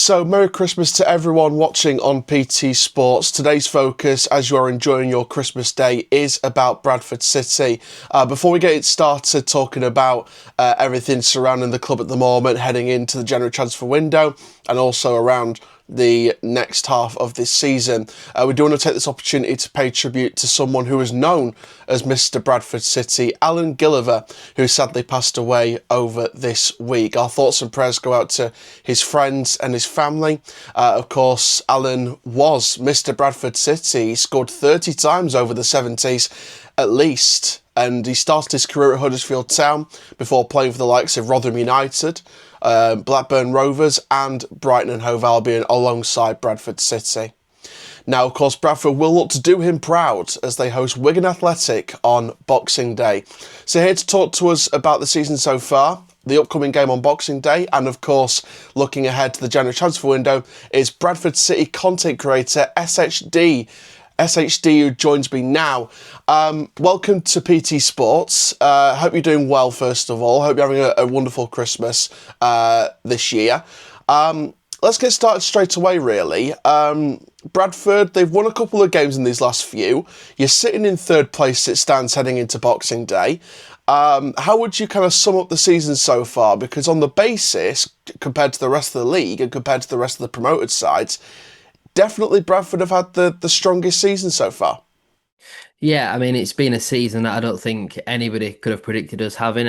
So, Merry Christmas to everyone watching on PT Sports. Today's focus, as you are enjoying your Christmas day, is about Bradford City. Before we get started talking about everything surrounding the club at the moment, heading into the January transfer window, and also around the next half of this season, we do want to take this opportunity to pay tribute to someone who is known as Mr. Bradford City, Allan Gilliver, who sadly passed away over this week. Our thoughts and prayers go out to his friends and his family. Of course, Allan was Mr. Bradford City. He scored 30 times over the 70s at least, and he started his career at Huddersfield Town before playing for the likes of Rotherham United, Blackburn Rovers and Brighton and Hove Albion alongside Bradford City. Now, of course, Bradford will look to do him proud as they host Wigan Athletic on Boxing Day. So here to talk to us about the season so far, the upcoming game on Boxing Day, and of course, looking ahead to the January transfer window, is Bradford City content creator SHD, who joins me now. Welcome to PT Sports. Hope you're doing well, first of all. Hope you're having a wonderful Christmas this year. Let's get started straight away, really. Bradford, they've won a couple of games in these last few. You're sitting in third place, it stands, heading into Boxing Day. How would you kind of sum up the season so far? Because on the basis, compared to the rest of the league and compared to the rest of the promoted sides, definitely Bradford have had the strongest season so far. Yeah, I mean, it's been a season that I don't think anybody could have predicted us having.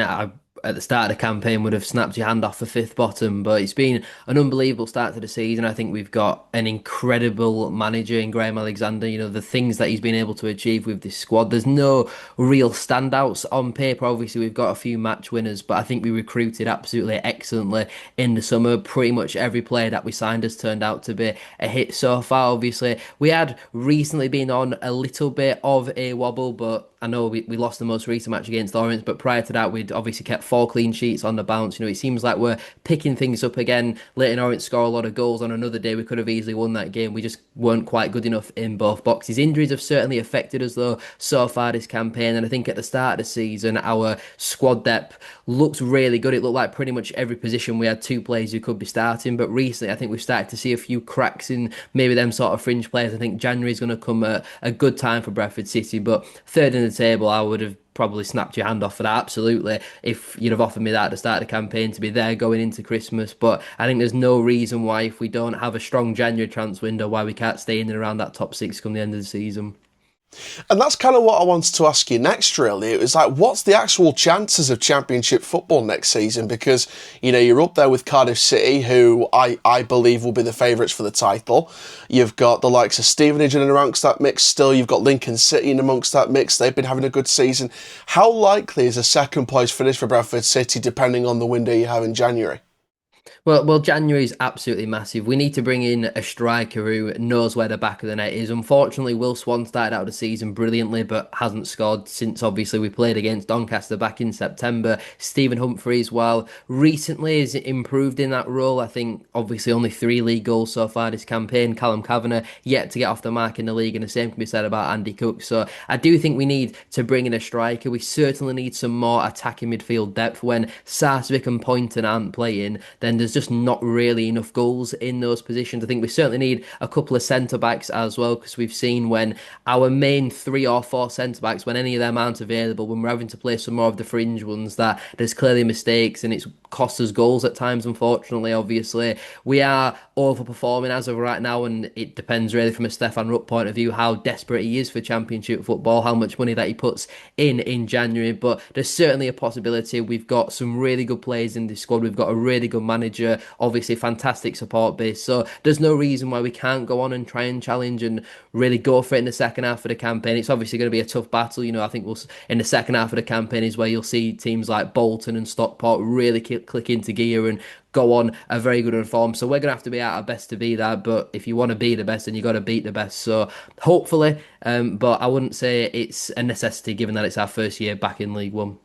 At the start of the campaign would have snapped your hand off for fifth bottom, but it's been an unbelievable start to the season. I think we've got an incredible manager in Graham Alexander. You know, the things that he's been able to achieve with this squad. There's no real standouts on paper. Obviously, we've got a few match winners, but I think we recruited absolutely excellently in the summer. Pretty much every player that we signed has turned out to be a hit so far. Obviously, we had recently been on a little bit of a wobble, but I know we lost the most recent match against Lawrence, but prior to that, we'd obviously kept 4 clean sheets on the bounce. You know, it seems like we're picking things up again. Letting Lawrence score a lot of goals on another day, we could have easily won that game. We just weren't quite good enough in both boxes. Injuries have certainly affected us, though, so far this campaign. And I think at the start of the season, our squad depth looked really good. It looked like pretty much every position we had 2 players who could be starting. But recently, I think we've started to see a few cracks in maybe them sort of fringe players. I think January is going to come at a good time for Bradford City, but third in the table, I would have probably snapped your hand off for that, absolutely, if you'd have offered me that at the start of the campaign to be there going into Christmas. But I think there's no reason why, if we don't have a strong January transfer window, why we can't stay in and around that top 6 come the end of the season. And that's kind of what I wanted to ask you next, really. It was like, what's the actual chances of Championship football next season? Because, you know, you're up there with Cardiff City, who I believe will be the favourites for the title. You've got the likes of Stevenage in and amongst that mix still. You've got Lincoln City in amongst that mix. They've been having a good season. How likely is a second place finish for Bradford City, depending on the window you have in January? Well, January is absolutely massive. We need to bring in a striker who knows where the back of the net is. Unfortunately, Will Swan started out the season brilliantly, but hasn't scored since obviously we played against Doncaster back in September. Stephen Humphreys, while recently has improved in that role, I think obviously only 3 league goals so far this campaign. Callum Kavanagh yet to get off the mark in the league, and the same can be said about Andy Cook. So I do think we need to bring in a striker. We certainly need some more attacking midfield depth. When Sarsvik and Poynton aren't playing, then there's just not really enough goals in those positions. I think we certainly need a couple of centre-backs as well, because we've seen when our main 3 or 4 centre-backs, when any of them aren't available, when we're having to play some more of the fringe ones, that there's clearly mistakes and it's cost us goals at times, unfortunately. Obviously, we are overperforming as of right now, and it depends really from a Stefan Rupp point of view how desperate he is for Championship football, how much money that he puts in January. But there's certainly a possibility. We've got some really good players in this squad. We've got a really good manager, obviously fantastic support base. So there's no reason why we can't go on and try and challenge and really go for it in the second half of the campaign. It's obviously going to be a tough battle. You know, I think in the second half of the campaign is where you'll see teams like Bolton and Stockport really click into gear and go on a very good run form. So we're going to have to be at our best to be that. But if you want to be the best, then you got to beat the best. So hopefully, but I wouldn't say it's a necessity given that it's our first year back in League One.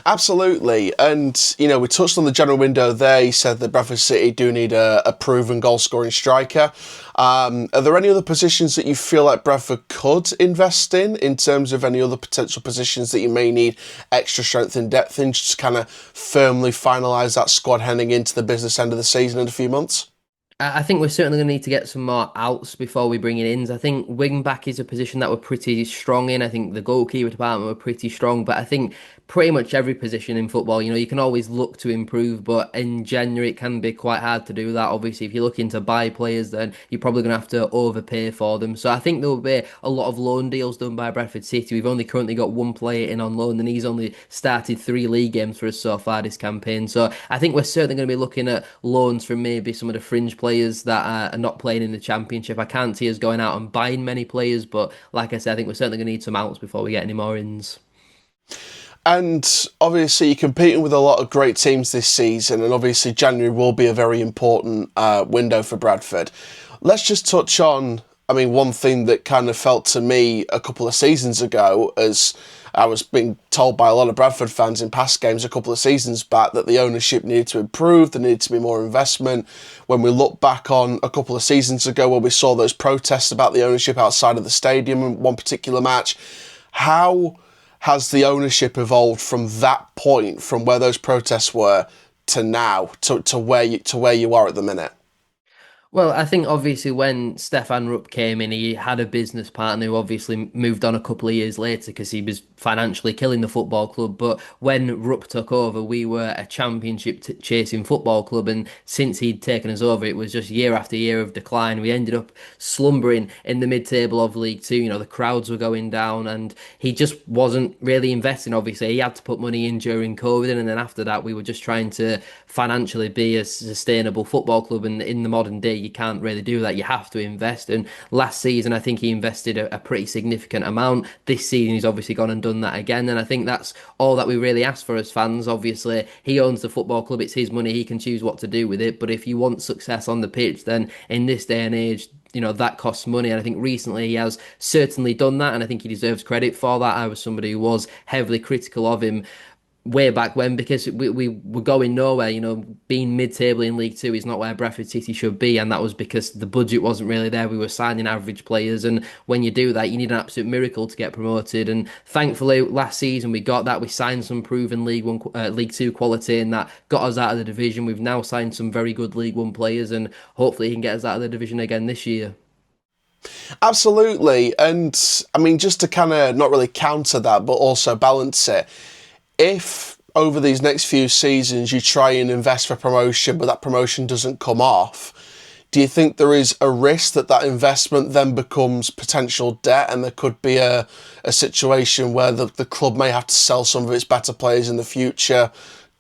Absolutely. And, you know, we touched on the general window there. You said that Bradford City do need a proven goal-scoring striker. Are there any other positions that you feel like Bradford could invest in terms of any other potential positions that you may need extra strength and depth in, just to kind of firmly finalise that squad heading into the business end of the season in a few months? I think we're certainly going to need to get some more outs before we bring in ins. I think wing back is a position that we're pretty strong in. I think the goalkeeper department we're pretty strong, but I think pretty much every position in football, you can always look to improve, but in January it can be quite hard to do that. Obviously, if you're looking to buy players, then you're probably going to have to overpay for them. So I think there will be a lot of loan deals done by Bradford City. We've only currently got one player in on loan, and he's only started three league games for us so far this campaign. So I think we're certainly going to be looking at loans from maybe some of the fringe players that are not playing in the championship. I can't see us going out and buying many players, but like I said, I think we're certainly going to need some outs before we get any more ins. And obviously, you're competing with a lot of great teams this season, and obviously, January will be a very important window for Bradford. Let's just touch on, one thing that kind of felt to me a couple of seasons ago, as I was being told by a lot of Bradford fans in past games a couple of seasons back, that the ownership needed to improve, there needed to be more investment. When we look back on a couple of seasons ago where we saw those protests about the ownership outside of the stadium in one particular match, how has the ownership evolved from that point, from where those protests were, to now, to where you are at the minute? Well, I think obviously when Stefan Rupp came in, he had a business partner who obviously moved on a couple of years later because he was financially killing the football club. But when Rupp took over, we were a championship chasing football club. And since he'd taken us over, it was just year after year of decline. We ended up slumbering in the mid-table of League Two. The crowds were going down and he just wasn't really investing, obviously. He had to put money in during COVID. And then after that, we were just trying to financially be a sustainable football club. And in the modern day, you can't really do that. You have to invest. And last season, I think he invested a pretty significant amount. This season, he's obviously gone and done that again. And I think that's all that we really ask for as fans. Obviously, he owns the football club. It's his money. He can choose what to do with it. But if you want success on the pitch, then in this day and age, that costs money. And I think recently he has certainly done that. And I think he deserves credit for that. I was somebody who was heavily critical of him way back when because we were going nowhere. Being mid-table in League Two is not where Bradford City should be, and that was because the budget wasn't really there. We were signing average players, and when you do that, you need an absolute miracle to get promoted. And thankfully, last season we got that. We signed some proven League Two quality, and that got us out of the division. We've now signed some very good League One players, and hopefully he can get us out of the division again this year. Absolutely. And just to kind of not really counter that, but also balance it, if over these next few seasons you try and invest for promotion, but that promotion doesn't come off, do you think there is a risk that that investment then becomes potential debt, and there could be a situation where the club may have to sell some of its better players in the future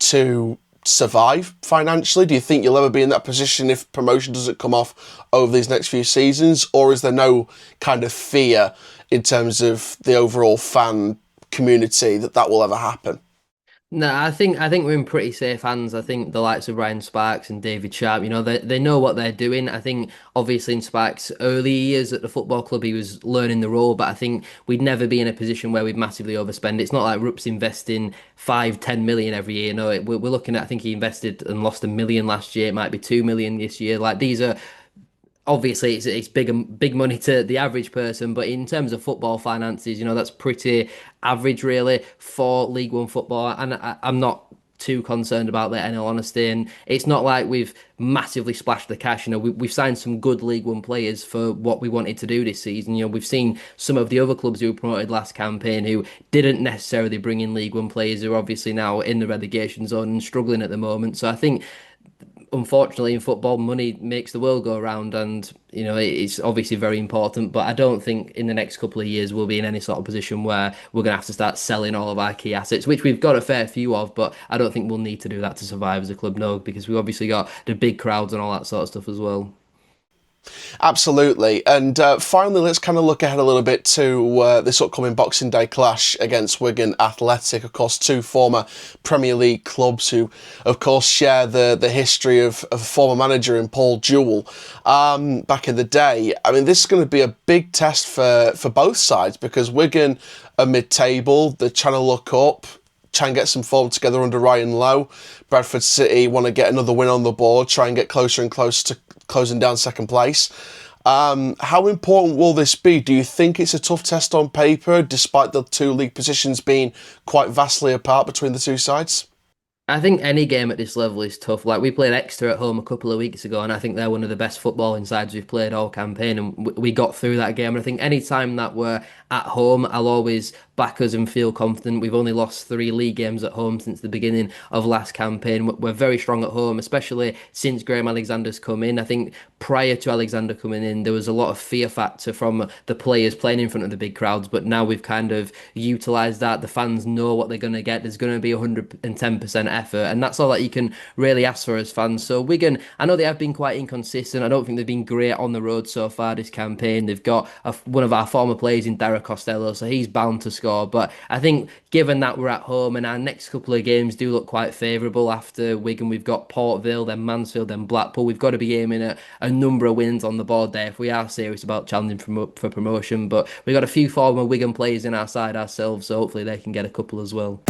to survive financially? Do you think you'll ever be in that position if promotion doesn't come off over these next few seasons, or is there no kind of fear in terms of the overall fan community that will ever happen? No, I think we're in pretty safe hands. I think the likes of Ryan Sparks and David Sharp, they know what they're doing. I think obviously in Sparks' early years at the football club, he was learning the role, but I think we'd never be in a position where we'd massively overspend. It's not like Rupp's investing 5-10 million every year. No, we're looking at, I think he invested and lost 1 million last year. It might be 2 million this year. Like these are obviously it's big money to the average person, but in terms of football finances, that's pretty average really for League One football. And I'm not too concerned about that, in all honesty. And it's not like we've massively splashed the cash. We've signed some good League One players for what we wanted to do this season. We've seen some of the other clubs who were promoted last campaign who didn't necessarily bring in League One players, who are obviously now in the relegation zone and struggling at the moment. So I think unfortunately in football money makes the world go around, and it's obviously very important, but I don't think in the next couple of years we'll be in any sort of position where we're going to have to start selling all of our key assets, which we've got a fair few of, but I don't think we'll need to do that to survive as a club, no, because we've obviously got the big crowds and all that sort of stuff as well. Absolutely. And finally, let's kind of look ahead a little bit to this upcoming Boxing Day clash against Wigan Athletic. Of course, two former Premier League clubs who, of course, share the history of a former manager in Paul Jewell back in the day. This is going to be a big test for both sides, because Wigan are mid-table. They're trying to look up, try and get some form together under Ryan Lowe. Bradford City want to get another win on the board, try and get closer and closer to closing down second place. How important will this be? Do you think it's a tough test on paper, despite the two league positions being quite vastly apart between the two sides? I think any game at this level is tough. Like we played Exeter at home a couple of weeks ago, and I think they're one of the best footballing sides we've played all campaign, and we got through that game. And I think any time that we're at home, I'll always back us and feel confident. We've only lost 3 league games at home since the beginning of last campaign. We're very strong at home, especially since Graham Alexander's come in. I think prior to Alexander coming in, there was a lot of fear factor from the players playing in front of the big crowds, but now we've kind of utilised that. The fans know what they're going to get. There's going to be 110% effort, and that's all that you can really ask for as fans. So Wigan, I know they have been quite inconsistent. I don't think they've been great on the road so far this campaign. They've got one of our former players in Derek Costello, so he's bound to score. But I think given that we're at home and our next couple of games do look quite favourable after Wigan, we've got Port Vale, then Mansfield, then Blackpool. We've got to be aiming at a number of wins on the board there if we are serious about challenging for promotion. But we've got a few former Wigan players in our side ourselves, so hopefully they can get a couple as well.